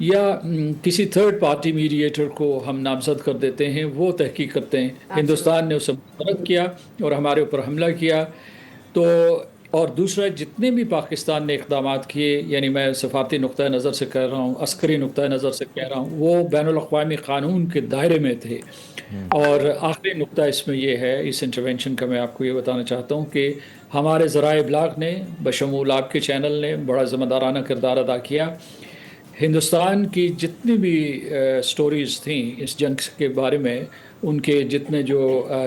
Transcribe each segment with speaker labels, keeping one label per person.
Speaker 1: یا کسی third party mediator کو ہم نامزد کر دیتے ہیں، وہ تحقیق کرتے ہیں۔ ہندوستان نے اسے مسترد کیا اور ہمارے اوپر حملہ کیا۔ تو اور دوسرا، جتنے بھی پاکستان نے اقدامات کیے، یعنی میں سفارتی نقطۂ نظر سے کہہ رہا ہوں، عسکری نقطۂ نظر سے کہہ رہا ہوں، وہ بین الاقوامی قانون کے دائرے میں تھے۔ اور آخری نقطہ اس میں یہ ہے، اس انٹروینشن کا میں آپ کو یہ بتانا چاہتا ہوں کہ ہمارے ذرائع ابلاغ نے بشمول آپ کے چینل نے بڑا ذمہ دارانہ کردار ادا کیا۔ ہندوستان کی جتنی بھی سٹوریز تھیں اس جنگ کے بارے میں، ان کے جتنے جو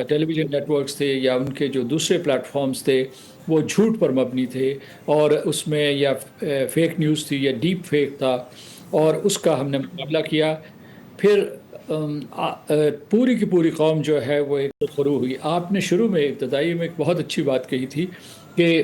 Speaker 1: ٹیلی ویژن نیٹ ورکس تھے یا ان کے جو دوسرے پلیٹ فارمز تھے، وہ جھوٹ پر مبنی تھے، اور اس میں یا فیک نیوز تھی یا ڈیپ فیک تھا، اور اس کا ہم نے مقابلہ کیا۔ پھر پوری کی پوری قوم جو ہے وہ ایک خرو ہوئی۔ آپ نے شروع میں ابتدائی میں ایک بہت اچھی بات کہی تھی کہ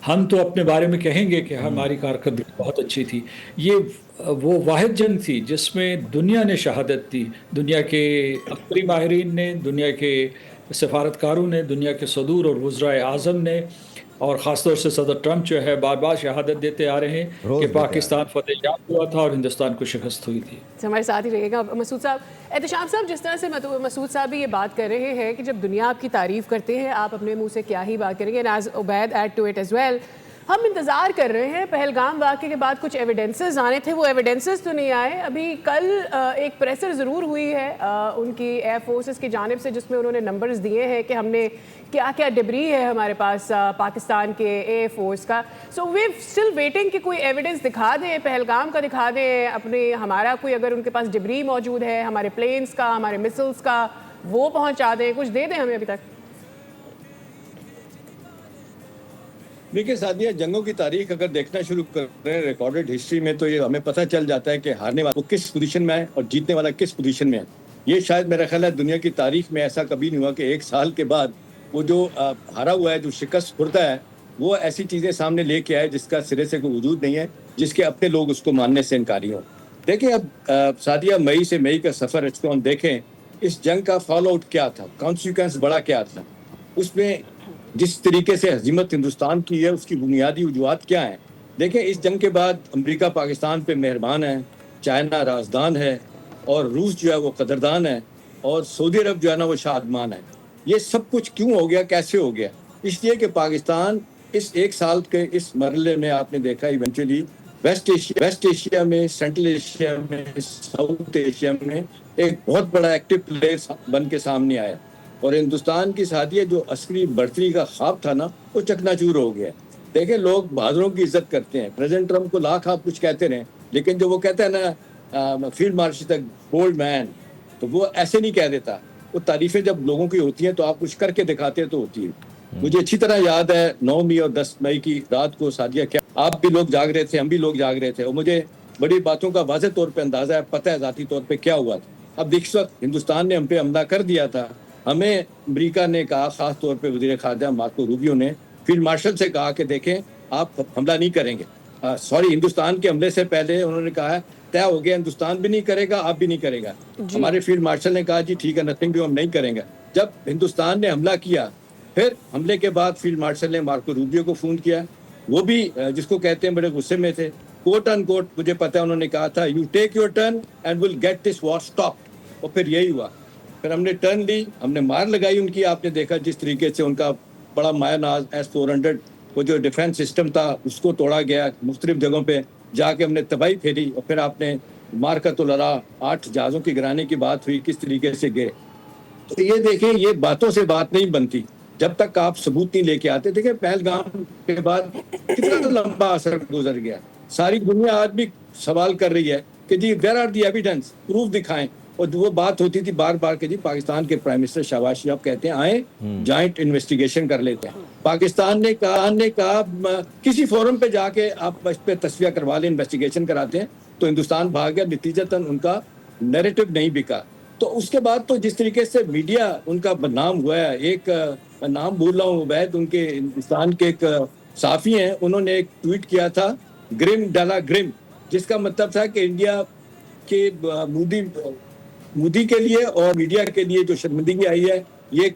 Speaker 1: ہم تو اپنے بارے میں کہیں گے کہ ہماری کارکردگی بہت اچھی تھی۔ یہ وہ واحد جنگ تھی جس میں دنیا نے شہادت دی، دنیا کے عسکری ماہرین نے، دنیا کے سفارتکاروں نے، دنیا کے صدور اور وزرائے اعظم نے، اور خاص طور سے صدر ٹرمپ جو ہے بار بار شہادت دیتے آ رہے ہیں کہ پاکستان فتح یاب ہوا تھا اور ہندوستان کو شکست ہوئی تھی۔
Speaker 2: ہمارے ساتھ ہی رہے گا مسعود صاحب۔ احتشام صاحب، جس طرح سے مسعود صاحب بھی یہ بات کر رہے ہیں کہ جب دنیا آپ کی تعریف کرتے ہیں، آپ اپنے منہ سے کیا ہی بات کریں گے، as Ubaid add to it as well, ہم انتظار کر رہے ہیں پہلگام واقعے کے بعد کچھ ایویڈنسز آنے تھے، وہ ایویڈنسز تو نہیں آئے ابھی۔ کل ایک پریسر ضرور ہوئی ہے ان کی ایئر فورسز کی جانب سے، جس میں انہوں نے نمبرز دیے ہیں کہ ہم نے کیا کیا ڈبری ہے ہمارے پاس پاکستان کے ایئر فورس کا۔ سو وی اسٹل ویٹنگ کہ کوئی ایویڈنس دکھا دیں، پہلگام کا دکھا دیں، اپنے ہمارا کوئی اگر ان کے پاس ڈبری موجود ہے ہمارے پلینس کا، ہمارے مسلس کا، وہ پہنچا دیں، کچھ دے دیں ہمیں ابھی تک۔
Speaker 3: دیکھیے سعدیہ، جنگوں کی تاریخ اگر دیکھنا شروع کر رہے ہیں ریکارڈڈ ہسٹری میں، تو یہ ہمیں پتہ چل جاتا ہے کہ ہارنے والا وہ کس پوزیشن میں ہے اور جیتنے والا کس پوزیشن میں ہے۔ یہ شاید میرا خیال ہے دنیا کی تاریخ میں ایسا کبھی نہیں ہوا کہ ایک سال کے بعد وہ جو ہارا ہوا ہے، جو شکست خوردہ ہے، وہ ایسی چیزیں سامنے لے کے آئے جس کا سرے سے کوئی وجود نہیں ہے، جس کے اپنے لوگ اس کو ماننے سے انکاری ہوں۔ دیکھیں اب سعدیہ، مئی سے مئی کا سفر، اس کو ہم دیکھیں، اس جنگ کا فال آؤٹ کیا تھا، کانسیکوینس بڑا کیا تھا، اس میں جس طریقے سے ہزیمت ہندوستان کی ہے اس کی بنیادی وجوہات کیا ہیں۔ دیکھیں، اس جنگ کے بعد امریکہ پاکستان پہ مہربان ہے، چائنا رازدان ہے، اور روس جو ہے وہ قدردان ہے، اور سعودی عرب جو ہے نا وہ شادمان ہے۔ یہ سب کچھ کیوں ہو گیا، کیسے ہو گیا؟ اس لیے کہ پاکستان اس ایک سال کے اس مرحلے میں آپ نے دیکھا ایونچولی ویسٹ ایشیا میں، سینٹرل ایشیا میں، ساؤتھ ایشیا میں ایک بہت بڑا ایکٹیو پلیئر بن کے سامنے آیا، اور ہندوستان کی سعدیہ جو عسکری برتری کا خواب تھا نا، وہ چکنا چور ہو گیا۔ دیکھیں، لوگ بہادروں کی عزت کرتے ہیں، پریزیڈنٹ ٹرمپ کو لاکھ آپ کچھ کہتے رہیں، لیکن جو وہ کہتا ہے نا فیلڈ مارشل تک بولڈ مین، تو وہ ایسے نہیں کہہ دیتا۔ وہ تعریفیں جب لوگوں کی ہوتی ہیں تو آپ کچھ کر کے دکھاتے ہیں تو ہوتی ہے۔ مجھے اچھی طرح یاد ہے 9 مئی اور 10 مئی کی رات کو سعدیہ، کیا آپ بھی لوگ جاگ رہے تھے، ہم بھی لوگ جاگ رہے تھے، اور مجھے بڑی باتوں کا واضح طور پہ اندازہ ہے، پتہ ہے ذاتی طور پہ کیا ہوا تھا۔ اب اس وقت ہندوستان نے ہم پہ حملہ کر دیا تھا، ہمیں امریکہ نے کہا، خاص طور پہ وزیر خارجہ مارکو روبیو نے فیلڈ مارشل سے کہا کہ دیکھیں آپ حملہ نہیں کریں گے، ہندوستان کے حملے سے پہلے انہوں نے کہا ہے طے ہو گیا، ہندوستان بھی نہیں کرے گا، آپ بھی نہیں کرے گا۔ ہمارے فیلڈ مارشل نے کہا جی ٹھیک ہے، نتھنگ ڈو، ہم نہیں کریں گے۔ جب ہندوستان نے حملہ کیا، پھر حملے کے بعد فیلڈ مارشل نے مارکو روبیو کو فون کیا، وہ بھی جس کو کہتے ہیں بڑے غصے میں تھے، کوٹ ان کوٹ مجھے پتا ہے انہوں نے کہا تھا you take your turn and will get this war stop, اور پھر یہی ہوا۔ پھر ہم نے ٹرن لی، ہم نے مار لگائی ان کی، آپ نے دیکھا جس طریقے سے ان کا بڑا مایا ناز S-400 وہ جو ڈیفینس سسٹم تھا اس کو توڑا گیا، مختلف جگہوں پہ جا کے ہم نے تباہی پھیری، اور پھر آپ نے مارکت الرا 8 جہازوں کی گرانے کی بات ہوئی، کس طریقے سے گئے۔ تو یہ دیکھیں، یہ باتوں سے بات نہیں بنتی جب تک آپ ثبوت نہیں لے کے آتے۔ دیکھیں پہلگام کے بعد کتنا لمبا اثر گزر گیا، ساری دنیا آج بھی سوال کر رہی ہے کہ جی where are the evidence, proof دکھائیں۔ اور وہ بات ہوتی تھی بار بار کہ جی پاکستان کے پرائم منسٹر شہباز شریف کہتے ہیں آئیں جوائنٹ انویسٹیگیشن کر لیتے ہیں۔ پاکستان نے کہا کسی فورم پہ جا کے آپ اس پہ تصفیہ کروا لیں، انویسٹیگیشن کراتے ہیں، تو ہندوستان بھاگ گیا، نتیجتاً ان کا نیریٹو نہیں بکا۔ تو اس کے بعد تو جس طریقے سے میڈیا ان کا بدنام ہوا ہے، ایک نام بول رہا ہوں عبید، ان کے ہندوستان کے ایک صحافی ہیں، انہوں نے ایک ٹویٹ کیا تھا گرم ڈالا گرم، جس کا مطلب تھا کہ انڈیا کے مودی کے لیے اور میڈیا کے لیے جو شرمندگی آئی ہے یہ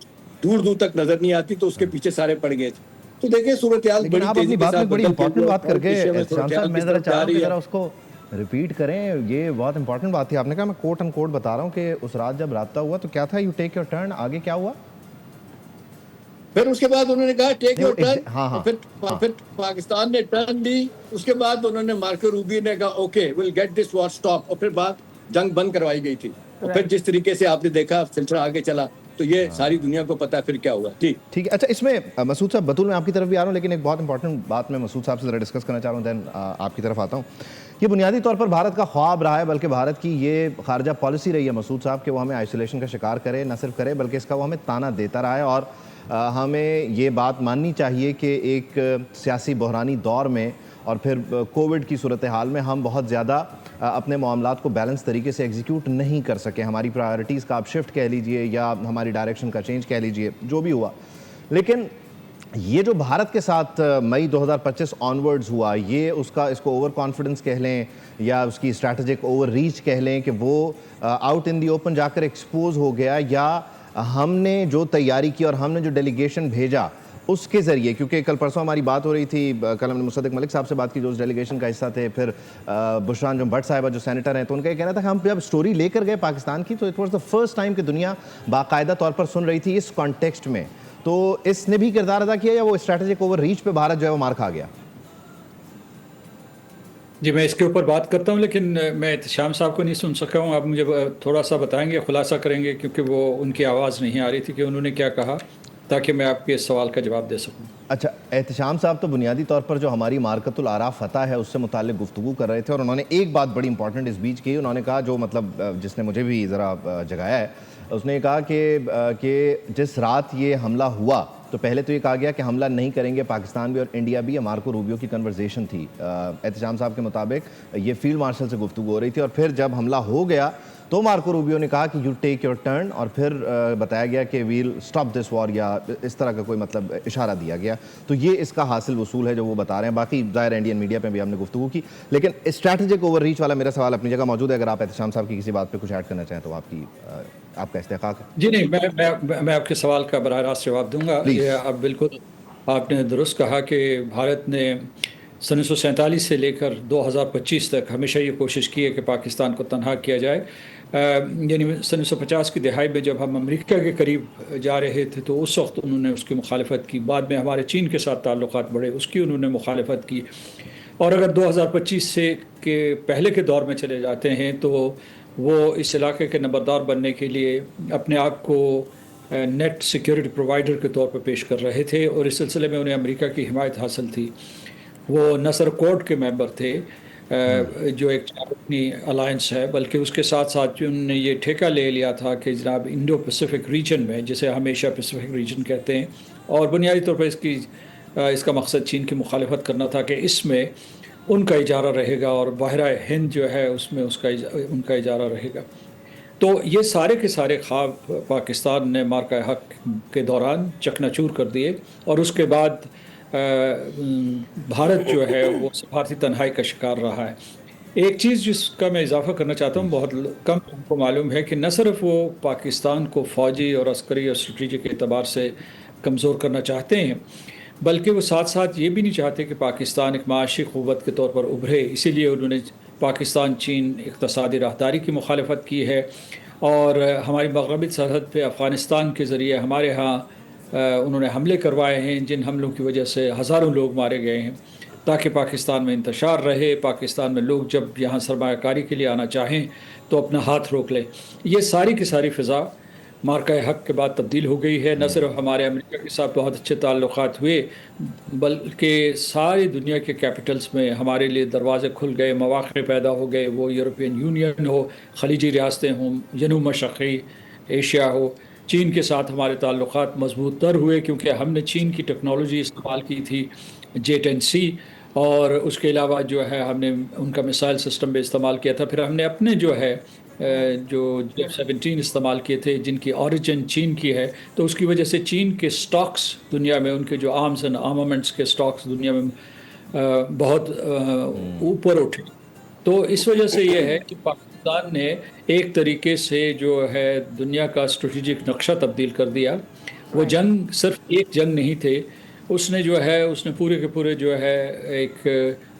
Speaker 3: دور دور تک نظر نہیں آتی، تو اس کے پیچھے سارے پڑ گئے تھے۔ تو دیکھیں صورتحال بڑی تیزی کے ساتھ
Speaker 4: بڑی امپورٹنٹ بات کر کے میں ذرا چاہ رہا ہوں کہ ذرا اس کو ریپیٹ کریں, یہ بہت امپورٹنٹ بات تھی. آپ نے کہا, میں کوٹ ان کوٹ بتا رہا ہوں کہ اس رات جب رابطہ ہوا تو کیا تھا, یو ٹیک یور ٹرن, آگے کیا ہوا؟
Speaker 3: پھر اس کے بعد انہوں نے کہا ٹیک یور ٹرن,
Speaker 4: ہاں.
Speaker 3: پھر پاکستان نے ٹرن دی. اس کے بعد انہوں نے مارکو روبیو نے کہا okay will get this war stop, اور پھر بات جنگ بند کروائی گئی تھی. اور پھر جس طریقے سے آپ نے دیکھا سلسلہ آگے چلا, تو یہ ساری دنیا کو پتا پھر کیا ہوا. ٹھیک
Speaker 4: ہے. اچھا, اس میں مسعود صاحب بطول میں آپ کی طرف بھی آ رہا ہوں, لیکن ایک بہت امپورٹنٹ بات میں مسعود صاحب سے ذرا ڈسکس کرنا چاہ رہا ہوں, دین آپ کی طرف آتا ہوں. یہ بنیادی طور پر بھارت کا خواب رہا ہے, بلکہ بھارت کی یہ خارجہ پالیسی رہی ہے مسعود صاحب, کہ وہ ہمیں آئسولیشن کا شکار کرے, نہ صرف کرے بلکہ اس کا وہ ہمیں تانا دیتا رہا ہے. اور ہمیں یہ بات ماننی چاہیے کہ ایک سیاسی بحرانی دور میں اور پھر کووڈ کی صورتحال میں ہم بہت زیادہ اپنے معاملات کو بیلنس طریقے سے ایگزیکیوٹ نہیں کر سکے. ہماری پرائیورٹیز کا آپ شفٹ کہہ لیجئے یا ہماری ڈائریکشن کا چینج کہہ لیجئے, جو بھی ہوا. لیکن یہ جو بھارت کے ساتھ مئی 2025 آنورڈز ہوا, یہ اس کو اوور کانفیڈنس کہہ لیں یا اس کی اسٹریٹجک اوور ریچ کہہ لیں کہ وہ آؤٹ ان دی اوپن جا کر ایکسپوز ہو گیا, یا ہم نے جو تیاری کی اور ہم نے جو ڈیلیگیشن بھیجا اس کے ذریعے, کیونکہ کل پرسوں ہماری بات ہو رہی تھی, کل ہم نے مصدق ملک صاحب سے بات کی جو اس ڈیلیگیشن کا حصہ تھے, پھر بشران جو بٹ صاحبہ جو سینیٹر ہیں, تو ان کا یہ کہنا تھا کہ ہم جب سٹوری لے کر گئے پاکستان کی تو it was the first time کہ دنیا باقاعدہ طور پر سن رہی تھی اس کانٹیکسٹ میں. تو اس نے بھی کردار ادا کیا یا وہ اسٹریٹجک اوور ریچ پہ بھارت جو ہے وہ مار کھا گیا؟
Speaker 1: جی میں اس کے اوپر بات کرتا ہوں, لیکن میں احتشام صاحب کو نہیں سن سکا ہوں. آپ مجھے تھوڑا سا بتائیں گے, خلاصہ کریں گے, کیونکہ وہ ان کی آواز نہیں آ رہی تھی کہ انہوں نے کیا کہا, تاکہ میں آپ کے اس سوال کا جواب دے سکوں.
Speaker 4: اچھا, احتشام صاحب تو بنیادی طور پر جو ہماری مارکت الآراء فتح ہے اس سے متعلق گفتگو کر رہے تھے, اور انہوں نے ایک بات بڑی امپورٹنٹ اس بیچ کی. انہوں نے کہا, جو مطلب جس نے مجھے بھی ذرا جگایا ہے, اس نے کہا کہ جس رات یہ حملہ ہوا تو پہلے تو یہ کہا گیا کہ حملہ نہیں کریں گے پاکستان بھی اور انڈیا بھی. مارکو روبیو کی کنورزیشن تھی, احتشام صاحب کے مطابق یہ فیلڈ مارشل سے گفتگو ہو رہی تھی, اور پھر جب حملہ ہو گیا تو مارکو روبیو نے کہا کہ یو ٹیک یور ٹرن, اور پھر بتایا گیا کہ ویل اسٹاپ دس وار, یا اس طرح کا کوئی مطلب اشارہ دیا گیا. تو یہ اس کا حاصل وصول ہے جو وہ بتا رہے ہیں. باقی ظاہر انڈین میڈیا پہ بھی ہم نے گفتگو کی, لیکن اسٹریٹجک اوور ریچ والا میرا سوال اپنی جگہ موجود ہے. اگر آپ احتشام صاحب کی کسی بات پہ کچھ ایڈ کرنا چاہیں تو آپ کا استحقاق ہے.
Speaker 1: جی نہیں, میں آپ کے سوال کا براہ راست جواب دوں گا. یہ آپ بالکل آپ نے درست کہا کہ بھارت نے 1947 سے لے کر 2025 تک ہمیشہ یہ کوشش کی ہے کہ پاکستان کو تنہا کیا جائے. یعنی 1950 کی دہائی میں جب ہم امریکہ کے قریب جا رہے تھے تو اس وقت انہوں نے اس کی مخالفت کی. بعد میں ہمارے چین کے ساتھ تعلقات بڑھے, اس کی انہوں نے مخالفت کی. اور اگر 2025 سے کے پہلے کے دور میں چلے جاتے ہیں تو وہ اس علاقے کے نمبردار بننے کے لیے اپنے آپ کو نیٹ سیکیورٹی پرووائڈر کے طور پر پیش کر رہے تھے, اور اس سلسلے میں انہیں امریکہ کی حمایت حاصل تھی. وہ نہ صرف کوڈ کے ممبر تھے جو ایک اپنی الائنس ہے, بلکہ اس کے ساتھ ساتھ انہوں نے یہ ٹھیکہ لے لیا تھا کہ جناب انڈو پیسیفک ریجن میں, جسے ہمیشہ پیسیفک ریجن کہتے ہیں, اور بنیادی طور پر اس کا مقصد چین کی مخالفت کرنا تھا کہ اس میں ان کا اجارہ رہے گا اور بحیرہ ہند جو ہے اس میں ان کا اجارہ رہے گا. تو یہ سارے کے سارے خواب پاکستان نے مارکہ حق کے دوران چکنا چور کر دیے, اور اس کے بعد بھارت جو ہے وہ سفارتی تنہائی کا شکار رہا ہے. ایک چیز جس کا میں اضافہ کرنا چاہتا ہوں, بہت کم لوگوں کو معلوم ہے کہ نہ صرف وہ پاکستان کو فوجی اور عسکری اور اسٹریٹجک اعتبار سے کمزور کرنا چاہتے ہیں, بلکہ وہ ساتھ ساتھ یہ بھی نہیں چاہتے کہ پاکستان ایک معاشی قوت کے طور پر ابھرے. اسی لیے انہوں نے پاکستان چین اقتصادی راہداری کی مخالفت کی ہے, اور ہماری مغربی سرحد پہ افغانستان کے ذریعے ہمارے ہاں انہوں نے حملے کروائے ہیں, جن حملوں کی وجہ سے ہزاروں لوگ مارے گئے ہیں, تاکہ پاکستان میں انتشار رہے, پاکستان میں لوگ جب یہاں سرمایہ کاری کے لیے آنا چاہیں تو اپنا ہاتھ روک لیں. یہ ساری کی ساری فضا مارکہ حق کے بعد تبدیل ہو گئی ہے. نہ صرف ہمارے امریکہ کے ساتھ بہت اچھے تعلقات ہوئے, بلکہ ساری دنیا کے کیپٹلز میں ہمارے لیے دروازے کھل گئے, مواقع پیدا ہو گئے, وہ یورپین یونین ہو, خلیجی ریاستیں ہوں, جنوب مشرقی ایشیا ہو. چین کے ساتھ ہمارے تعلقات مضبوط تر ہوئے کیونکہ ہم نے چین کی ٹیکنالوجی استعمال کی تھی, J-10C, اور اس کے علاوہ جو ہے ہم نے ان کا میسائل سسٹم بھی استعمال کیا تھا. پھر ہم نے اپنے جو ہے جو F-17 استعمال کیے تھے, جن کی اوریجن چین کی ہے, تو اس کی وجہ سے چین کے سٹاکس دنیا میں, ان کے جو آرمز اینڈ آرمامنٹس کے سٹاکس دنیا میں بہت اوپر اٹھے. تو اس وجہ سے یہ ہے کہ پاکستان نے ایک طریقے سے جو ہے دنیا کا اسٹریٹجک نقشہ تبدیل کر دیا. وہ جنگ صرف ایک جنگ نہیں تھے, اس نے جو ہے اس نے پورے کے پورے جو ہے ایک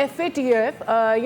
Speaker 2: FATF,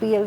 Speaker 5: PL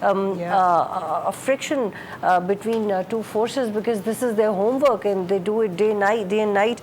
Speaker 5: a friction between two forces because this is their homework and they do it day and night.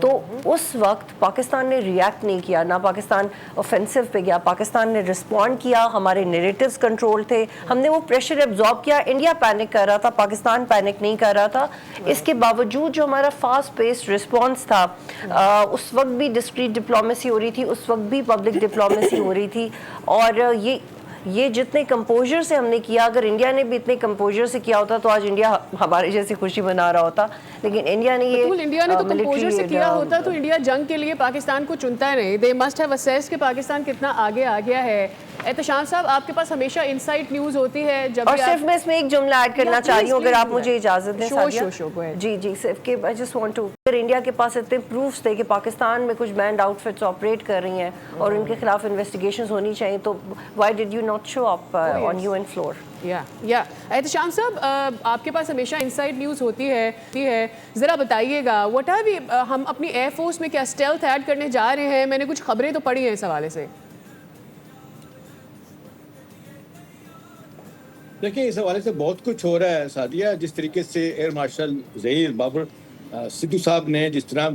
Speaker 5: تو اس وقت پاکستان نے ریئیکٹ نہیں کیا, نہ پاکستان اوفینسو پہ گیا, پاکستان نے رسپونڈ کیا, ہمارے نیریٹیوز کنٹرول تھے, ہم نے وہ پریشر ایبزارب کیا. انڈیا پینک کر رہا تھا, پاکستان پینک نہیں کر رہا تھا. اس کے باوجود جو ہمارا فاسٹ پیس رسپانس تھا, اس وقت بھی ڈسکریٹ ڈپلومیسی ہو رہی تھی, اس وقت بھی پبلک ڈپلومیسی ہو رہی تھی. اور یہ جتنے کمپوزر سے ہم نے کیا, اگر انڈیا نے بھی اتنے کمپوزر سے کیا ہوتا تو آج انڈیا ہمارے جیسی خوشی منا رہا ہوتا. لیکن انڈیا نے
Speaker 2: انڈیا نے تو کمپوزر سے کیا ہوتا تو انڈیا جنگ کے لیے پاکستان کو چنتا نہیں. دے مسٹ ہیو اسیسڈ کہ پاکستان کتنا آگے آ گیا ہے. احتشام صاحب, آپ کے پاس ہمیشہ انسائٹ نیوز ہوتی ہے جب,
Speaker 5: اور صرف میں اس میں ایک جملہ ایڈ کرنا چاہ رہی ہوں اگر آپ مجھے اجازت دیں سادیہ. جی صرف کہ I just want to, اگر انڈیا کے پاس اتنے پروفس تھے کہ پاکستان میں کچھ بینڈ آؤٹ فٹس آپریٹ کر رہی ہیں اور ان کے خلاف انویسٹیگیشنز ہونی چاہیے, تو why did you not show up on UN floor?
Speaker 2: Ehtesham صاحب, آپ کے پاس ہمیشہ انسائٹ نیوز ہوتی ہے, ذرا بتائیے گا واٹ آر وی, ہم اپنی ایئر فورس میں کیا اسٹیلتھ ایڈ کرنے جا رہے ہیں؟ میں نے کچھ خبریں تو پڑھی ہیں اس حوالے سے.
Speaker 3: دیکھیں, اس حوالے سے بہت کچھ ہو رہا ہے سعدیہ. جس طریقے سے ایئر مارشل ظہیر بابر سدھو صاحب نے جس طرح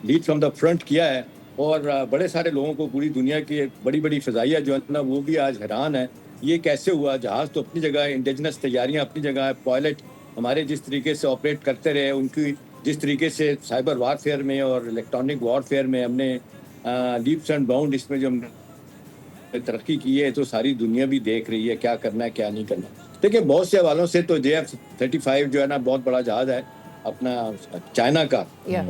Speaker 3: لیڈ فرام دا فرنٹ کیا ہے, اور بڑے سارے لوگوں کو پوری دنیا کی بڑی بڑی فضائیہ جو ہے نا وہ بھی آج حیران ہے یہ کیسے ہوا. جہاز تو اپنی جگہ ہے, انڈیجنس تیاریاں اپنی جگہ ہے, پائلٹ ہمارے جس طریقے سے آپریٹ کرتے رہے, ان کی جس طریقے سے سائبر وار فیئر میں اور الیکٹرانک وار فیئر میں ہم نے لیپس اینڈ باؤنڈ اس میں جو ہم نے ترقی کی ہے, تو ساری دنیا بھی دیکھ رہی ہے کیا کرنا ہے کیا نہیں کرنا. دیکھیں, بہت سے حوالوں سے تو JF-35 جو ہے نا بہت بڑا جہاز ہے اپنا چائنا کا,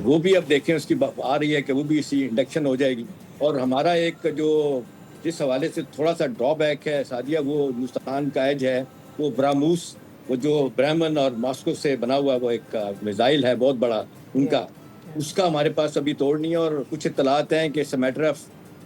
Speaker 3: وہ بھی اب دیکھیں اس کی آ رہی ہے کہ وہ بھی اسی انڈکشن ہو جائے گی. اور ہمارا ایک جو جس حوالے سے تھوڑا سا ڈرا بیک ہے سعدیہ, وہ ہندوستان کا ایج ہے, وہ براموس, وہ جو برہمن اور ماسکو سے بنا ہوا وہ ایک میزائل ہے بہت بڑا ان کا, اس کا ہمارے پاس ابھی توڑ نہیں ہے. اور کچھ اطلاعات ہیں کہ it's a matter of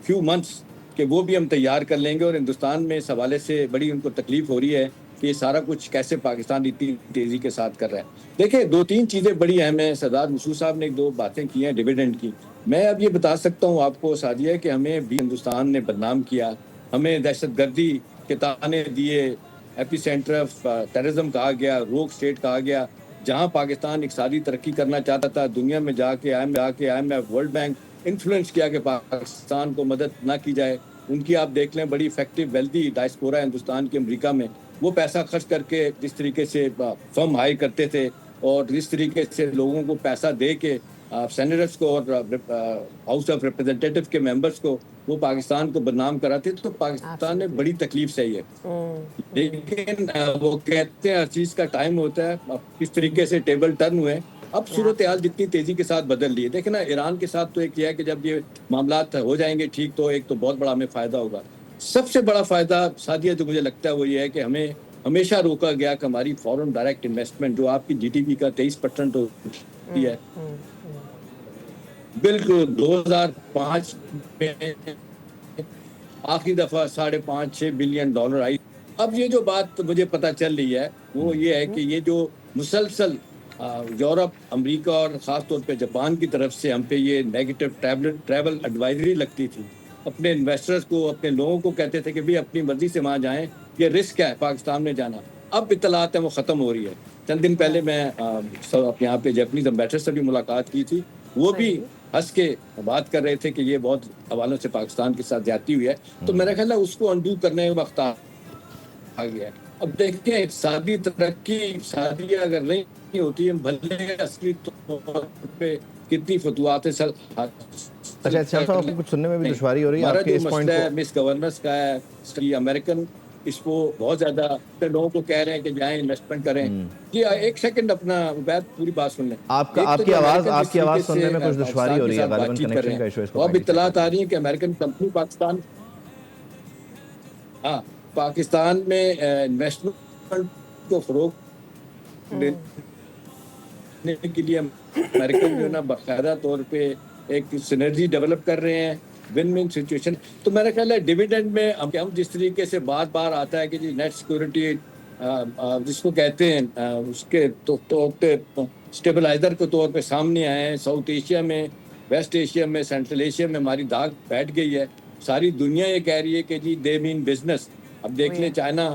Speaker 3: few months کہ وہ بھی ہم تیار کر لیں گے. اور ہندوستان میں اس حوالے سے بڑی ان کو تکلیف ہو رہی ہے کہ یہ سارا کچھ کیسے پاکستان اتنی تیزی کے ساتھ کر رہا ہے. دیکھیں, 2-3 چیزیں بڑی اہم ہیں. سردار مسعود صاحب نے 2 باتیں کی ہیں ڈویڈنڈ کی. میں اب یہ بتا سکتا ہوں آپ کو سعدیہ کہ ہمیں بھی ہندوستان نے بدنام کیا, ہمیں دہشت گردی کے طعنے دیے, ایپی سینٹر آف ٹیررزم کہا گیا, روگ اسٹیٹ کہا گیا. جہاں پاکستان اقتصادی ترقی کرنا چاہتا تھا, دنیا میں جا کے IMF ورلڈ بینک انفلوئنس کیا کہ پاکستان کو مدد نہ کی جائے. ان کی آپ دیکھ لیں بڑی افیکٹو ویلدی ڈائسپورا ہے ہندوستان کی امریکہ میں, وہ پیسہ خرچ کر کے جس طریقے سے فرم ہائر کرتے تھے اور جس طریقے سے لوگوں کو پیسہ دے کے سینیٹرز کو اور ہاؤس آف ریپرزینٹیٹیو کے ممبرز کو وہ پاکستان کو بدنام کراتے, تو پاکستان نے بڑی تکلیف سہی ہے. لیکن وہ کہتے ہیں ہر چیز کا ٹائم ہوتا ہے. کس طریقے سے ٹیبل ٹرن ہوئے, اب صورتحال جتنی تیزی کے ساتھ بدل رہی ہے. دیکھیں نا, ایران کے ساتھ تو ایک یہ ہے کہ جب یہ معاملات ہو جائیں گے ٹھیک, تو ایک تو بہت بڑا ہمیں فائدہ ہوگا. سب سے بڑا فائدہ سعدیہ جو مجھے لگتا ہے وہ یہ ہے کہ ہمیں ہمیشہ روکا گیا کہ ہماری فورن ڈائریکٹ انویسٹمنٹ جو آپ کی GDP کا 23% ہوتی ہے, بالکل 2005 میں آخری دفعہ $5.5-6 بلین آئی. اب یہ جو بات مجھے پتہ چل رہی ہے وہ یہ ہے کہ یہ جو مسلسل یورپ, امریکہ اور خاص طور پہ جاپان کی طرف سے ہم پہ یہ نیگیٹو ٹریول ایڈوائزری لگتی تھی, اپنے انویسٹرز کو, اپنے لوگوں کو کہتے تھے کہ بھی اپنی مرضی سے وہاں جائیں, یہ رسک ہے پاکستان میں جانا. اب اطلاعات ہیں وہ ختم ہو رہی ہے. چند دن پہلے میں اپنے یہاں پہ جیپنیز امبیسڈر سے بھی ملاقات کی تھی, وہ بھی ہنس کے بات کر رہے تھے کہ یہ بہت حوالوں سے پاکستان کے ساتھ زیادتی ہوئی ہے. تو میرا خیال ہے اس کو انڈو کرنے میں وقت آ گیا ہے. اب دیکھیں, اقتصادی ترقی سعدیہ اگر نہیں ہوتی ہے, بھلے اصلی طور پہ کتنی فتوحات ہے.
Speaker 4: اچھا آپ کو کچھ سننے میں بھی دشواری ہو رہی ہے.
Speaker 3: ہمارا جو مسئلہ ہے مس گورننس کا ہے, امریکن اس کو بہت زیادہ لوگوں کو کہہ رہے ہیں کہ جائیں انویسٹمنٹ کریں. جی ایک سیکنڈ اپنا عبید پوری بات سن لیں.
Speaker 4: آپ کی آواز سننے میں کچھ دشواری ہو رہی ہے, غالباً کنیکشن کا ایشو ہے.
Speaker 3: اب اطلاعات آ رہی ہیں کہ امریکن کمپنی پاکستان میں انویسٹمنٹ کو فروغ دینے کے لیے امریکن جو ہے نا باقاعدہ طور پہ ایک سینرجی ڈیولپ کر رہے ہیں, ون ون سچویشن. تو میرا خیال ہے ڈیویڈنڈ میں ہم جس طریقے سے بار بار آتا ہے کہ جی نیٹ سیکورٹی جس کو کہتے ہیں اس کے طور پہ اسٹیبلائزر کے طور پہ سامنے آئے ہیں. ساؤتھ ایشیا میں, ویسٹ ایشیا میں, سینٹرل ایشیا میں ہماری داغ بیٹھ گئی ہے. ساری دنیا یہ کہہ رہی ہے کہ جی دے مین بزنس. اب دیکھ لیں چائنا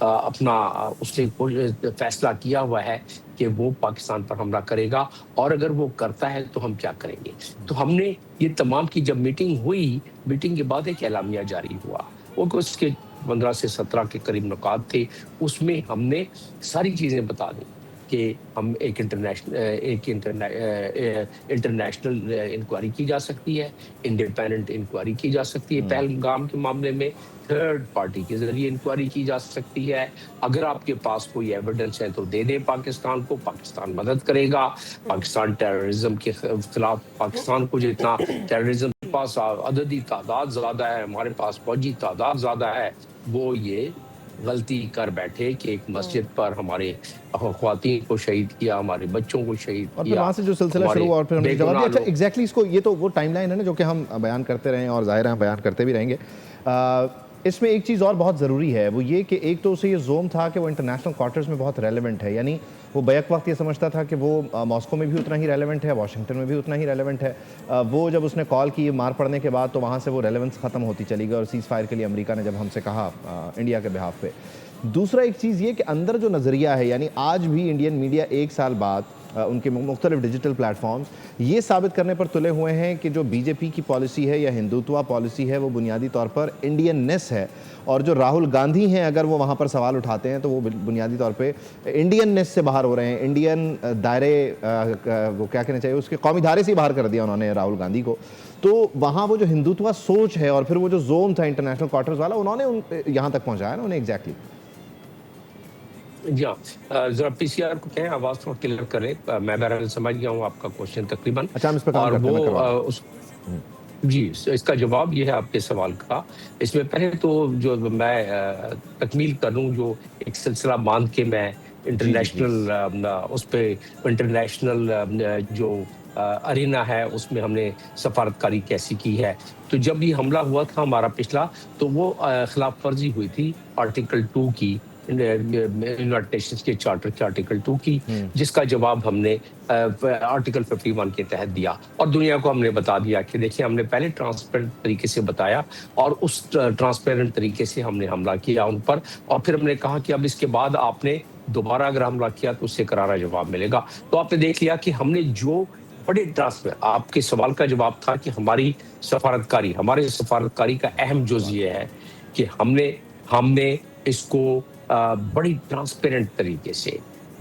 Speaker 6: اپنا اس نے فیصلہ کیا ہوا ہے کہ وہ پاکستان پر حملہ کرے گا، اور اگر وہ کرتا ہے تو ہم کیا کریں گے. تو ہم نے یہ تمام کی جب میٹنگ ہوئی، میٹنگ کے بعد ایک اعلامیہ جاری ہوا، وہ اس کے 15 سے 17 کے قریب نکات تھے. اس میں ہم نے ساری چیزیں بتا دیں کہ ہم ایک انٹرنیشنل انکوائری کی جا سکتی ہے، انڈیپینڈنٹ انکوائری کی جا سکتی ہے پہلگام کے معاملے میں، تھرڈ پارٹی کے ذریعے انکوائری کی جا سکتی ہے. اگر آپ کے پاس کوئی ایویڈنس ہے تو دے دیں پاکستان کو، پاکستان مدد کرے گا. پاکستان ٹیررزم کے خلاف، پاکستان کو جتنا ٹیررزم کے پاس عددی تعداد زیادہ ہے، ہمارے پاس فوجی تعداد زیادہ ہے، وہ یہ غلطی کر بیٹھے کہ ایک مسجد پر ہمارے خواتین کو شہید کیا، ہمارے بچوں کو شہید کیا،
Speaker 4: اور پھر وہاں سے جو سلسلہ شروع ہوا اور پھر ہم نے جواب دیا. اچھا ایگزیکٹلی اس کو، یہ تو وہ ٹائم لائن ہے نا جو کہ ہم بیان کرتے رہے ہیں اور ظاہر ہے بیان کرتے بھی رہیں گے. اس میں ایک چیز اور بہت ضروری ہے، وہ یہ کہ ایک تو اسے یہ زوم تھا کہ وہ انٹرنیشنل کوارٹرز میں بہت ریلیونٹ ہے، یعنی وہ بیک وقت یہ سمجھتا تھا کہ وہ ماسکو میں بھی اتنا ہی ریلیونٹ ہے، واشنگٹن میں بھی اتنا ہی ریلیونٹ ہے. وہ جب اس نے کال کی مار پڑنے کے بعد تو وہاں سے وہ ریلیونس ختم ہوتی چلی گئی، اور سیز فائر کے لیے امریکہ نے جب ہم سے کہا انڈیا کے بہاف پہ. دوسرا ایک چیز یہ کہ اندر جو نظریہ ہے، یعنی آج بھی انڈین میڈیا ایک سال بعد ان کے مختلف ڈیجیٹل پلیٹ فارمز یہ ثابت کرنے پر تلے ہوئے ہیں کہ جو بی جے پی کی پالیسی ہے یا ہندوتوا پالیسی ہے وہ بنیادی طور پر انڈین نیس ہے، اور جو راہل گاندھی ہیں اگر وہ وہاں پر سوال اٹھاتے ہیں تو وہ بنیادی طور پہ انڈین نیس سے باہر ہو رہے ہیں، انڈین دائرے، وہ کیا کہنا چاہیے، اس کے قومی دھارے سے ہی باہر کر دیا انہوں نے راہل گاندھی کو. تو وہاں وہ جو ہندوتوا سوچ ہے اور پھر وہ جو زون تھا انٹرنیشنل کوارٹرز والا، انہوں نے یہاں تک پہنچایا نا انہیں ایگزیکٹلی.
Speaker 6: جی ہاں، ذرا پی سی آر کو کہیں آواز تھوڑا کلیئر کریں. میں بہرحال سمجھ گیا ہوں آپ کا کوشچن تقریباً، اور وہ جی اس کا جواب یہ ہے آپ کے سوال کا. اس میں پہلے تو جو میں تکمیل کروں، جو ایک سلسلہ باندھ کے میں انٹرنیشنل اس پہ انٹرنیشنل جو ارینا ہے اس میں ہم نے سفارتکاری کیسی کی ہے. تو جب یہ حملہ ہوا تھا ہمارا پچھلا، تو وہ خلاف ورزی ہوئی تھی آرٹیکل 2 کی، یونائٹڈ نیشنز کے چارٹر کے آرٹیکل 2 کی، جس کا جواب ہم نے آرٹیکل 51 کے تحت دیا، اور دنیا کو ہم نے بتا دیا کہ دیکھیں ہم نے پہلے ٹرانسپیرنٹ طریقے سے بتایا، اور اس ٹرانسپیرنٹ طریقے سے ہم نے حملہ کیا ان پر، اور پھر ہم نے کہا کہ اب اس کے بعد آپ نے دوبارہ اگر حملہ کیا تو اس سے کرارا جواب ملے گا. تو آپ نے دیکھ لیا کہ ہم نے جو بڑے آپ کے سوال کا جواب تھا کہ ہمارے سفارتکاری کا اہم جز یہ ہے کہ ہم نے اس کو بڑی ٹرانسپیرنٹ طریقے سے،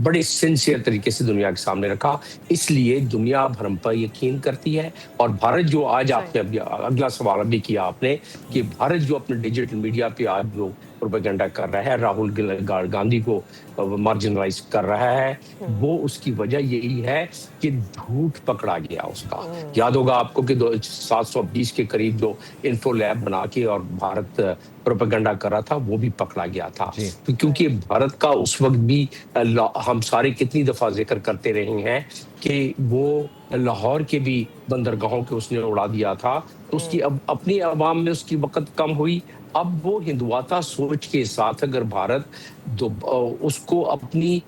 Speaker 6: بڑے سنسیئر طریقے سے دنیا کے سامنے رکھا. اس لیے دنیا بھر ہم پر یقین کرتی ہے. اور بھارت جو آج آپ نے اگلا سوال ابھی کیا آپ نے کہ بھارت جو اپنے ڈیجیٹل میڈیا پہ آج جو پروپیگنڈا کر رہا ہے، راہل گاندھی کو مارجنلائز کر رہا ہے، وہ اس کی وجہ یہی ہے کہ جھوٹ پکڑا گیا اس کا. یاد ہوگا آپ کو کہ 720 کے قریب جو انفو لیب بنا کے اور بھارت پروپیگنڈا کر رہا تھا وہ بھی پکڑا گیا تھا. کیونکہ بھارت کا اس وقت بھی ہم سارے کتنی دفعہ ذکر کرتے رہے ہیں کہ وہ لاہور کے بھی بندرگاہوں کے اس نے اڑا دیا تھا. تو اس کی اب اپنی عوام میں اس کی وقت کم ہوئی. اب وہ ہندواتا سوچ کے ساتھ اگر بھارت اس کو اپنی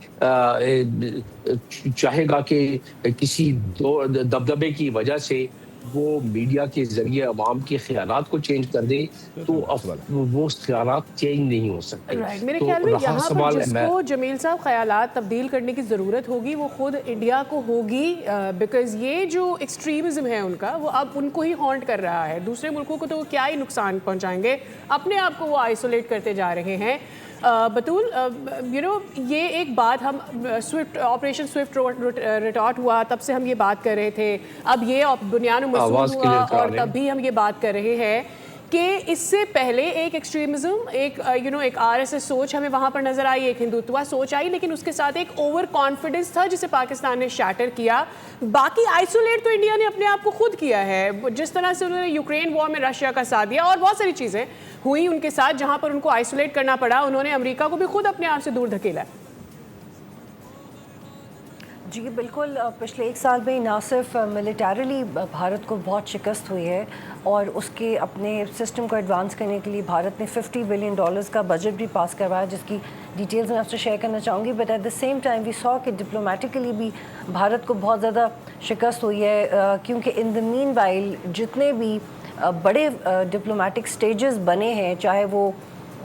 Speaker 6: چاہے گا کہ کسی دبدبے کی وجہ سے وہ میڈیا کے ذریعے عوام کے خیالات کو چینج کر دے، تو وہ خیالات چینج نہیں ہو سکتے.
Speaker 2: میرے خیال میں یہاں پر جس کو جمیل صاحب خیالات تبدیل کرنے کی ضرورت ہوگی وہ خود انڈیا کو ہوگی، بیکاز یہ جو ایکسٹریمزم ہے ان کا وہ اب ان کو ہی ہانٹ کر رہا ہے. دوسرے ملکوں کو تو وہ کیا ہی نقصان پہنچائیں گے، اپنے آپ کو وہ آئسولیٹ کرتے جا رہے ہیں. بطول، یہ ایک بات ہم آپریشن سوئفٹ ریٹارٹ ہوا تب سے ہم یہ بات کر رہے تھے، اب یہ بنیان مرسوم ہوا اور تب بھی ہم یہ بات کر رہے ہیں کہ اس سے پہلے ایک ایکسٹریمزم، ایک آر ایس ایس سوچ ہمیں وہاں پر نظر آئی، ایک ہندوتوا سوچ آئی، لیکن اس کے ساتھ ایک اوور کانفیڈنس تھا جسے پاکستان نے شیٹر کیا. باقی آئسولیٹ تو انڈیا نے اپنے آپ کو خود کیا ہے، جس طرح سے انہوں نے یوکرین وار میں رشیا کا ساتھ دیا اور بہت ساری چیزیں ہوئی ان کے ساتھ جہاں پر ان کو آئسولیٹ کرنا پڑا، انہوں نے امریکہ کو بھی خود اپنے آپ سے دور دھکیلا ہے.
Speaker 5: جی بالکل، پچھلے ایک سال میں نہ صرف ملیٹریلی بھارت کو بہت شکست ہوئی ہے، اور اس کے اپنے سسٹم کو ایڈوانس کرنے کے لیے بھارت نے $50 بلین کا بجٹ بھی پاس کروایا، جس کی ڈیٹیلز میں آپ سے شیئر کرنا چاہوں گی. But at the same time we saw کہ ڈپلومیٹیکلی بھی بھارت کو بہت زیادہ شکست ہوئی ہے، کیونکہ ان دا مین وائل جتنے بھی بڑے ڈپلومیٹک سٹیجز بنے ہیں، چاہے وہ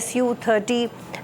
Speaker 5: Su-30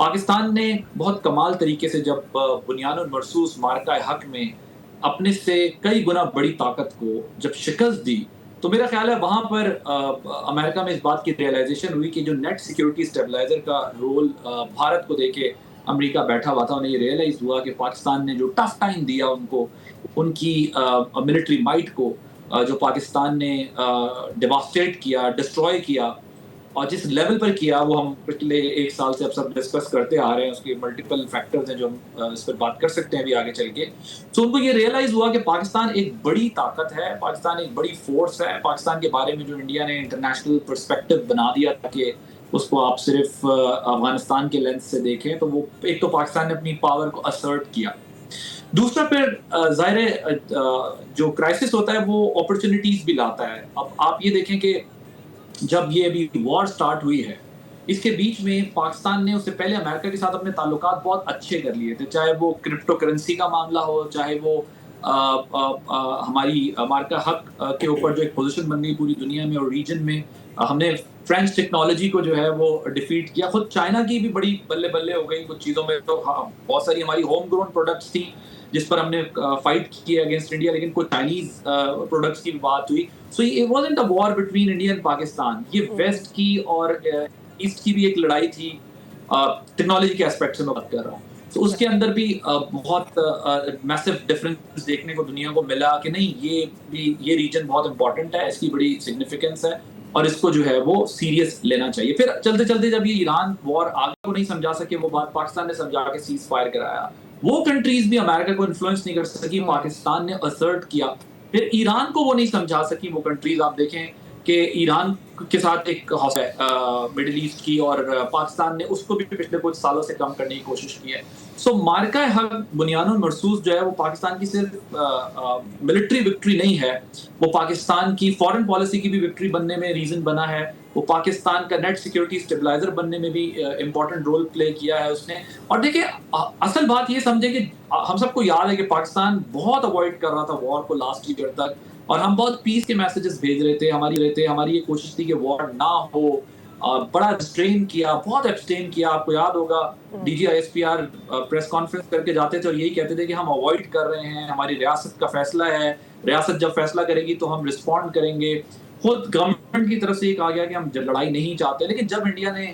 Speaker 7: پاکستان نے بہت کمال طریقے سے جب بنیان المرصوص مارکہ حق میں اپنے سے کئی گنا بڑی طاقت کو جب شکست دی تو میرا خیال ہے وہاں پر امریکہ میں اس بات کی ریئلائزیشن ہوئی کہ جو نیٹ سیکیورٹی اسٹیبلائزر کا رول بھارت کو دے کے امریکہ بیٹھا ہوا تھا، انہیں یہ ریئلائز ہوا کہ پاکستان نے جو ٹف ٹائم دیا ان کو، ان کی ملٹری مائٹ کو، جو پاکستان نے ڈیواسٹیٹ کیا، ڈسٹروائے کیا، اور جس لیول پر کیا وہ ہم پچھلے ایک سال سے اب سب ڈسکس کرتے آ رہے ہیں، اس کے ملٹیپل فیکٹرز ہیں جو ہم اس پر بات کر سکتے ہیں ابھی آگے چل کے. تو ان کو یہ ریئلائز ہوا کہ پاکستان ایک بڑی طاقت ہے، پاکستان ایک بڑی فورس ہے. پاکستان کے بارے میں جو انڈیا نے انٹرنیشنل پرسپیکٹو بنا دیا کہ اس کو آپ صرف افغانستان کے لینس سے دیکھیں، تو وہ ایک تو پاکستان نے اپنی پاور کو اسرٹ کیا. دوسرا پھر ظاہر ہے جو کرائسس ہوتا ہے وہ اپرچونیٹیز بھی لاتا ہے. اب آپ یہ دیکھیں کہ جب یہ ابھی وار سٹارٹ ہوئی ہے، اس کے بیچ میں پاکستان نے اس سے پہلے امریکہ کے ساتھ اپنے تعلقات بہت اچھے کر لیے تھے، چاہے وہ کرپٹو کرنسی کا معاملہ ہو، چاہے وہ ہماری مارکہ حق کے اوپر جو ایک پوزیشن بن گئی پوری دنیا میں اور ریجن میں. ہم نے فرینچ ٹیکنالوجی کو جو ہے وہ ڈیفیٹ کیا. خود چائنا کی بھی بڑی بلے بلے ہو گئی کچھ چیزوں میں، تو بہت ساری ہماری ہوم گرون پروڈکٹس تھیں جس پر ہم نے فائٹ کیا اگینسٹ انڈیا، لیکن کوئی چائنیز پروڈکٹس کی بھی بات ہوئی. So it wasn't a war between India and Pakistan, یہ ویسٹ کی اور ایسٹ کی بھی ایک لڑائی تھی. ٹیکنالوجی کے اسپیکٹ سے میں بات کر رہا ہوں. تو اس کے اندر بھی بہت میسو ڈفرینس دیکھنے کو دنیا کو ملا کہ نہیں، یہ ریجن بہت امپورٹنٹ ہے، اس کی بڑی سگنیفیکینس ہے اور اس کو جو ہے وہ سیریس لینا چاہیے. پھر چلتے چلتے جب یہ ایران وار آگے کو نہیں سمجھا سکے، وہ بات پاکستان نے سمجھا کے سیز فائر کرایا. وہ کنٹریز بھی امریکہ کو انفلوئنس نہیں کر سکی، پاکستان نے اسرٹ کیا. پھر ایران کو وہ نہیں سمجھا سکی وہ کنٹریز. آپ دیکھیں کہ ایران کے ساتھ ایک ہے مڈل ایسٹ کی، اور پاکستان نے اس کو بھی پچھلے کچھ سالوں سے کم کرنے کی کوشش کی ہے. سو مارکہ حق بنیان المرصوص جو ہے وہ پاکستان کی صرف ملٹری وکٹری نہیں ہے، وہ پاکستان کی فارن پالیسی کی بھی وکٹری بننے میں ریزن بنا ہے. وہ پاکستان کا نیٹ سیکیورٹی اسٹیبلائزر بننے میں بھی امپورٹنٹ رول پلے کیا ہے اس نے. اور دیکھیں اصل بات یہ سمجھیں کہ ہم سب کو یاد ہے کہ پاکستان بہت اوائڈ کر رہا تھا وار کو لاسٹ ایئر تک، اور ہم بہت پیس کے میسیجز بھیج رہے تھے. ہماری یہ کوشش تھی کہ وار نہ ہو، بڑا ریسٹرین کیا، بہت ایبسٹین کیا. آپ کو یاد ہوگا D G I S P R press conference کر کے جاتے تھے اور یہی کہتے تھے کہ ہم اوائڈ کر رہے ہیں، ہماری ریاست کا فیصلہ ہے، ریاست جب فیصلہ کرے گی تو ہم رسپونڈ کریں گے. خود گورنمنٹ کی طرف سے یہ کہا گیا کہ ہم لڑائی نہیں چاہتے. لیکن جب انڈیا نے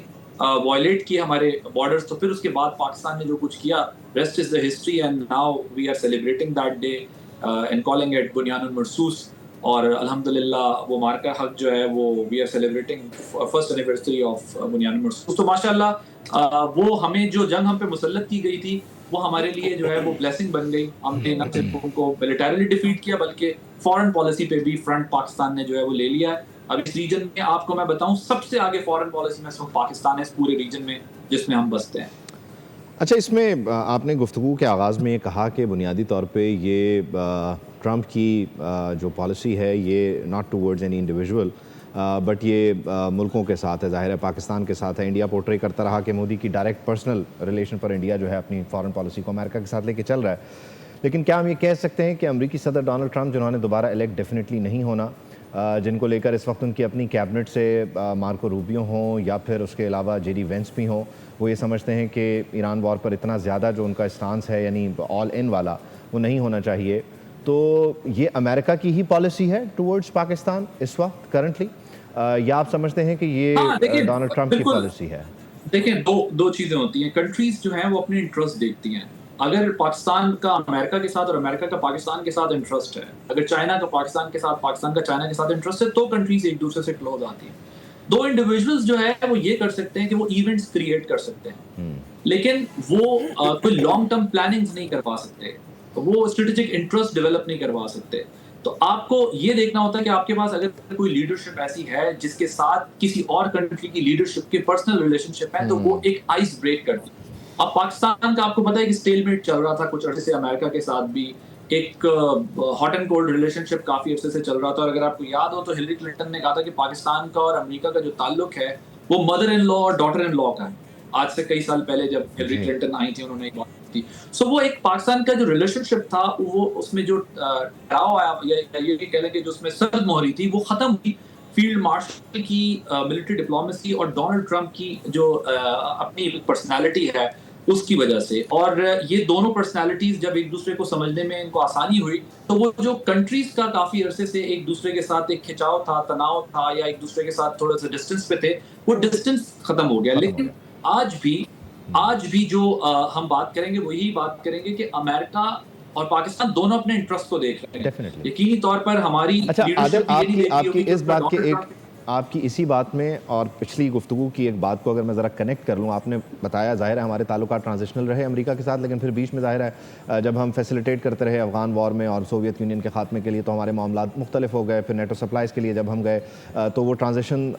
Speaker 7: وائلیٹ کیے ہمارے بارڈرز، تو پھر اس کے بعد پاکستان نے جو کچھ کیا، rest is the history, and now we are celebrating that day and calling it Bunyan al Marsoos. اور الحمدللہ وہ مارکہ حق جو ہے وہ we are celebrating first anniversary of Bunyan al Marsoos. تو ماشاءاللہ وہ ہمیں جو جنگ ہم پہ مسلط کی گئی تھی وہ ہمارے لیے جو ہے وہ بلیسنگ بن گئی. ہم نے نہ صرف ان کو ملیٹریلی ڈیفیٹ کیا بلکہ فارن پالیسی پہ بھی فرنٹ پاکستان نے جو ہے وہ لے لیا ہے. اب اس ریجن میں آپ کو میں بتاؤں سب سے آگے فارن پالیسی میں پاکستان ہے اس پورے ریجن میں جس میں ہم بستے ہیں.
Speaker 4: اچھا، اس میں آپ نے گفتگو کے آغاز میں یہ کہا کہ بنیادی طور پہ یہ ٹرمپ کی جو پالیسی ہے یہ not towards any individual but یہ ملکوں کے ساتھ ہے، ظاہر ہے پاکستان کے ساتھ ہے. انڈیا پورٹری کرتا رہا کہ مودی کی ڈائریکٹ پرسنل ریلیشن پر انڈیا جو ہے اپنی فارن پالیسی کو امریکہ کے ساتھ لے کے چل رہا ہے. لیکن کیا ہم یہ کہہ سکتے ہیں کہ امریکی صدر ڈونلڈ ٹرمپ جنہوں نے دوبارہ الیکٹ ڈیفینیٹلی نہیں ہونا، جن کو لے کر اس وقت ان کی اپنی کیبنٹ سے مارکو روبیو ہوں یا پھر اس کے علاوہ جے ڈی وینس بھی ہوں، وہ یہ سمجھتے ہیں کہ ایران وار پر اتنا زیادہ جو ان کا اسٹانس ہے یعنی آل ان والا وہ نہیں ہونا چاہیے. تو یہ امریکہ کی ہی پالیسی ہے ٹورڈز پاکستان اس وقت کرنٹلی، یا آپ سمجھتے ہیں کہ یہ ڈونلڈ ٹرمپ کی پالیسی ہے؟
Speaker 7: دیکھیں دو چیزیں ہوتی ہیں. کنٹریز جو ہیں وہ اپنے انٹرسٹ دیکھتی ہیں. اگر پاکستان کا امریکہ کے ساتھ اور امریکہ کا پاکستان کے ساتھ انٹرسٹ ہے، اگر چائنا کا پاکستان کے ساتھ، پاکستان کا چائنا کے ساتھ انٹرسٹ ہے، تو کنٹریز ایک دوسرے سے کلوز آتی ہیں. دو انڈیویجولز جو ہے وہ یہ کر سکتے ہیں کہ وہ ایونٹس کریٹ کر سکتے ہیں، لیکن وہ کوئی لانگ ٹرم پلاننگز نہیں کروا سکتے، وہ اسٹریٹجک انٹرسٹ ڈیولپ نہیں کروا سکتے. تو آپ کو یہ دیکھنا ہوتا ہے کہ آپ کے پاس اگر کوئی لیڈرشپ ایسی ہے جس کے ساتھ کسی اور کنٹری کی لیڈرشپ کے پرسنل ریلیشن شپ ہے، تو وہ ایک آئس بریک کرتی ہے. اب پاکستان کا آپ کو پتا ہے کہ اسٹیل میٹ چل رہا تھا کچھ عرصے سے، امریکہ کے ساتھ بھی ایک ہاٹ اینڈ کولڈ ریلیشن شپ کافی عرصے سے چل رہا تھا. اور اگر آپ کو یاد ہو تو ہلری کلنٹن نے کہا تھا کہ پاکستان کا اور امریکہ کا جو تعلق ہے وہ مدر ان لا اور ڈاٹر ان لا کا ہے. آج سے کئی سال پہلے جب ہلری کلنٹن آئی تھی انہوں نے ایک بات کی. سو وہ ایک پاکستان کا جو ریلیشن شپ تھا وہ اس میں جو ٹکراؤ آیا یا یہ کہہ لیں کہ جو اس میں سرد مہری تھی وہ ختم ہوئی فیلڈ مارشل کی ملٹری ڈپلومیسی اور ڈونلڈ ٹرمپ کی جو اپنی پرسنالٹی ہے اس کی وجہ سے. اور یہ دونوں پرسنالٹیز جب ایک دوسرے کو سمجھنے میں ان کو آسانی ہوئی تو وہ جو کنٹریز کا کافی عرصے سے ایک دوسرے کے ساتھ ایک کھچاؤ تھا, تناؤ تھا, یا ایک دوسرے کے ساتھ تھوڑا سا ڈسٹینس پہ تھے, وہ ڈسٹینس ختم ہو گیا. لیکن آج بھی جو ہم بات کریں گے وہ یہی بات کریں گے کہ امریکہ اور پاکستان دونوں اپنے انٹرسٹ کو دیکھ رہے ہیں. یقینی طور پر ہماری
Speaker 4: آپ کی اسی بات میں اور پچھلی گفتگو کی ایک بات کو اگر میں ذرا کنیکٹ کر لوں, آپ نے بتایا ظاہر ہے ہمارے تعلقات ٹرانزیشنل رہے امریکہ کے ساتھ, لیکن پھر بیچ میں ظاہر ہے جب ہم فیسیلیٹیٹ کرتے رہے افغان وار میں اور سوویت یونین کے خاتمے کے لیے تو ہمارے معاملات مختلف ہو گئے. پھر نیٹو سپلائز کے لیے جب ہم گئے تو وہ ٹرانزیشن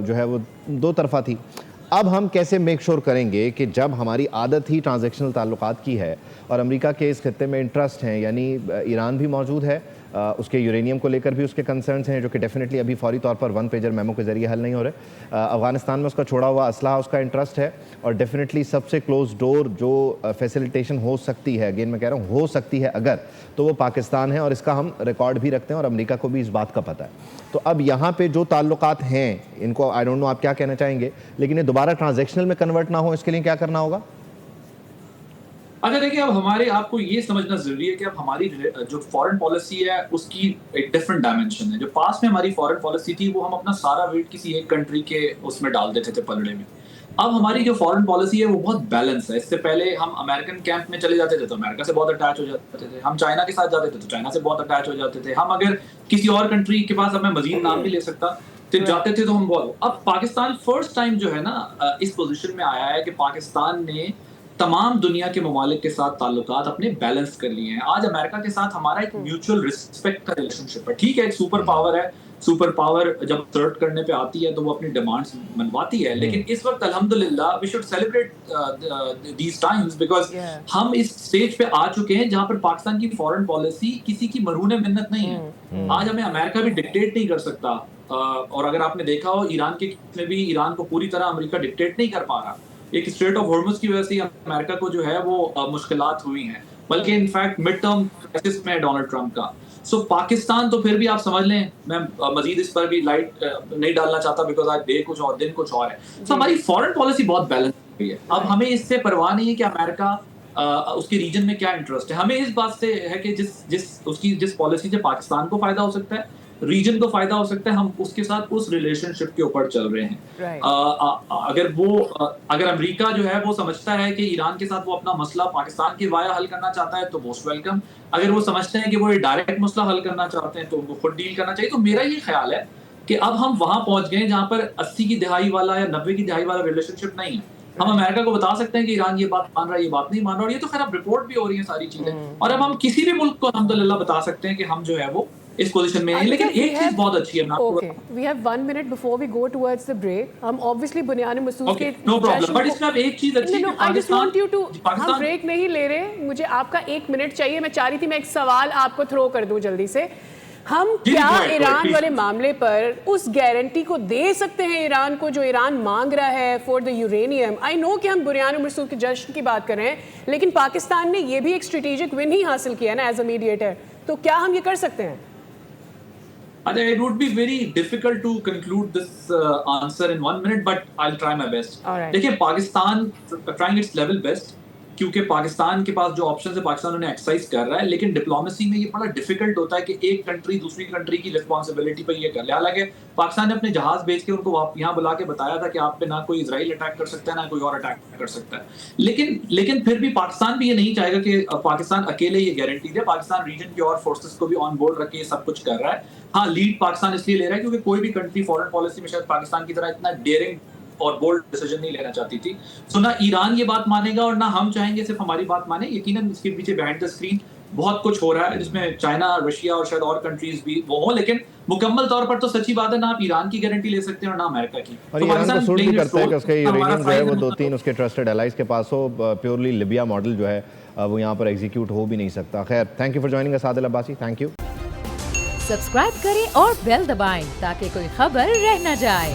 Speaker 4: جو ہے وہ دو طرفہ تھی. اب ہم کیسے میک شور کریں گے کہ جب ہماری عادت ہی ٹرانزیکشنل تعلقات کی ہے اور امریکہ کے اس خطے میں انٹرسٹ ہیں, یعنی ایران بھی موجود ہے, اس کے یورینیم کو لے کر بھی اس کے کنسرنز ہیں جو کہ ڈیفینیٹلی ابھی فوری طور پر ون پیجر میمو کے ذریعے حل نہیں ہو رہے. افغانستان میں اس کا چھوڑا ہوا اسلحہ اس کا انٹرسٹ ہے, اور ڈیفینیٹلی سب سے کلوز ڈور جو فیسیلیٹیشن ہو سکتی ہے, اگین میں کہہ رہا ہوں ہو سکتی ہے اگر, تو وہ پاکستان ہے, اور اس کا ہم ریکارڈ بھی رکھتے ہیں اور امریکہ کو بھی اس بات کا پتہ ہے. تو اب یہاں پہ جو تعلقات ہیں ان کو آئی ڈونٹ نو آپ کیا کہنا چاہیں گے, لیکن یہ دوبارہ ٹرانزیکشنل میں کنورٹ نہ ہو اس کے لیے کیا کرنا ہوگا؟
Speaker 7: اچھا دیکھیں, اب آپ کو یہ سمجھنا ضروری ہے کہ اب ہماری جو فارن پالیسی ہے اس کی ایک ڈفرنٹ ڈائمنشن ہے. جو پاس میں ہماری فارن پالیسی تھی وہ ہم اپنا سارا ویٹ کسی ایک کنٹری کے اس میں ڈال دیتے تھے پلڑے میں. اب ہماری جو فارن پالیسی ہے وہ بہت بیلنس ہے. اس سے پہلے ہم امریکن کیمپ میں چلے جاتے تھے تو امریکہ سے بہت اٹیچ ہو جاتے تھے, ہم چائنا کے ساتھ جاتے تھے تو چائنا سے بہت اٹیچ ہو جاتے تھے, ہم اگر کسی اور کنٹری کے پاس, اب میں مزید نام نہیں لے سکتا, تو جاتے تھے تو ہم بہت. اب پاکستان فرسٹ ٹائم جو ہے نا اس پوزیشن میں آیا ہے کہ پاکستان نے تمام دنیا کے ممالک کے ساتھ تعلقات اپنے بیلنس کر لیے ہیں. آج امریکہ کے ساتھ ہمارا ایک میوچل رسپیکٹ کا ریلیشن شپ ہے. ٹھیک ہے, ایک سپر پاور ہے, سپر پاور جب تھرٹ کرنے پہ آتی ہے تو وہ اپنی ڈیمانڈز منواتی ہے, لیکن اس وقت الحمدللہ we should celebrate these times, because ہم اس سٹیج پہ آ چکے ہیں جہاں پر پاکستان کی فارن پالیسی کسی کی مرہون منت نہیں ہے. آج ہمیں امریکہ بھی ڈکٹیٹ نہیں کر سکتا, اور اگر آپ نے دیکھا ہو ایران کے میں بھی ایران کو پوری طرح امریکہ ڈکٹیٹ نہیں کر پا رہا. ایک اسٹریٹ آف ہارمز کی وجہ سے امریکہ کو جو ہے وہ مشکلات ہوئی ہیں, بلکہ انفیکٹ مڈ ٹرم کرائسس میں ڈونلڈ ٹرمپ کا. سو پاکستان تو پھر بھی آپ سمجھ لیں, میں مزید اس پر بھی لائٹ نہیں ڈالنا چاہتا بیکاز آج ڈے کچھ اور دن کچھ اور ہے. تو ہماری فارن پالیسی بہت بیلنس ہوئی ہے. اب ہمیں اس سے پرواہ نہیں ہے کہ امریکہ اس کے ریجن میں کیا انٹرسٹ ہے. ہمیں اس بات سے ہے کہ جس پالیسی سے پاکستان کو فائدہ ہو سکتا ہے, ریجن کو فائدہ ہو سکتا ہے, ہم اس کے ساتھ اس ریلیشن شپ کے اوپر چل رہے ہیں. اگر امریکہ جو ہے وہ سمجھتا ہے کہ ایران کے ساتھ وہ اپنا مسئلہ پاکستان کے وایا حل کرنا چاہتا ہے تو موسٹ ویلکم. اگر وہ سمجھتے ہیں کہ وہ ڈائریکٹ مسئلہ حل کرنا چاہتے ہیں تو ان کو خود ڈیل کرنا چاہیے. تو میرا یہ خیال ہے کہ اب ہم وہاں پہنچ گئے جہاں پر 80 کی دہائی والا یا 90 کی دہائی والا ریلیشن شپ نہیں ہے. ہم امریکہ کو بتا سکتے ہیں کہ ایران یہ بات مان رہا ہے, یہ بات نہیں مان رہا, اور یہ تو خیر اب رپورٹ بھی ہو رہی ہیں ساری چیزیں, اور اب ہم کسی بھی ملک کو الحمدللہ بتا سکتے ہیں کہ ہم جو ہے وہ اس پوزیشن میں ہیں. لیکن ایک چیز بہت اچھی ہے,
Speaker 2: we have 1 minute before we go towards the break. ہم obviously بنیان مسعود کے
Speaker 7: no problem, but اس میں اب ایک چیز اچھی ہے کہ
Speaker 2: I just want you to, ہم بریک نہیں لے رہے, مجھے آپ کا 1 منٹ چاہیے. میں چاہ رہی تھی میں ایک سوال آپ کو تھرو کر دوں جلدی سے. ہم کیا ایران والے معاملے پر اس گارنٹی کو دے سکتے ہیں ایران کو جو ایران مانگ رہا ہے فور دا یورینیم؟ آئی نو کہ ہم بنیان مرسوم کے جشن کی بات کر رہے ہیں, لیکن پاکستان نے یہ بھی ایک اسٹریٹجک ون ہی حاصل کیا نا ایز اے میڈیٹر. تو کیا ہم یہ کر سکتے ہیں؟
Speaker 7: It would be very difficult to conclude this answer in 1 minute, but I'll try my best. دیکھیں, Pakistan trying its level best, کیونکہ پاکستان کے پاس جو آپشنز ہے پاکستان انہیں ایکسرسائز کر رہا ہے, لیکن ڈپلومیسی میں یہ بڑا ڈیفیکلٹ ہوتا ہے کہ ایک کنٹری دوسری کنٹری کی رسپانسبلٹی پہ یہ کر لے. حالانکہ پاکستان نے اپنے جہاز بھیج کے ان کو یہاں بلا کے بتایا تھا کہ آپ پہ نہ کوئی اسرائیل اٹیک کر سکتا ہے نہ کوئی اور اٹیک کر سکتا ہے. لیکن پھر بھی پاکستان بھی یہ نہیں چاہے گا کہ پاکستان اکیلے یہ گارنٹی دے. پاکستان ریجن کے اور فورسز کو بھی آن بورڈ رکھ کے یہ سب کچھ کر رہا ہے. ہاں, لیڈ پاکستان اس لیے لے رہا ہے کیونکہ کوئی بھی کنٹری فارن پالیسی میں شاید پاکستان کی طرح اتنا ڈیئرنگ اور بولڈ ڈیسیژن نہیں لینا چاہتی تھی. سو نہ ایران یہ بات مانے گا اور نہ ہم چاہیں گے صرف ہماری بات مانے. یقیناً اس کے پیچھے بیہائنڈ دا اسکرین بہت کچھ ہو رہا ہے جس میں چائنا, رشیا اور شاید اور کنٹریز بھی وہ ہوں, لیکن مکمل طور پر تو سچی بات ہے نہ آپ ایران کی گارنٹی لے سکتے ہیں اور نہ امریکہ کی.
Speaker 4: اور ایران کو سوٹ بھی کرتا ہے کہ اس کا یورینیم جو ہے وہ 2-3 اس کے ٹرسٹڈ الائز کے پاس ہو. پیورلی لیبیا ماڈل جو ہے وہ یہاں پر ایگزیکیوٹ ہو بھی نہیں سکتا. خیر, تھینک یو فار جوائننگ اس Adil Abbasi. Thank you.
Speaker 8: Subscribe کریں اور بیل دبائیں تاکہ کوئی خبر رہ نہ جائے.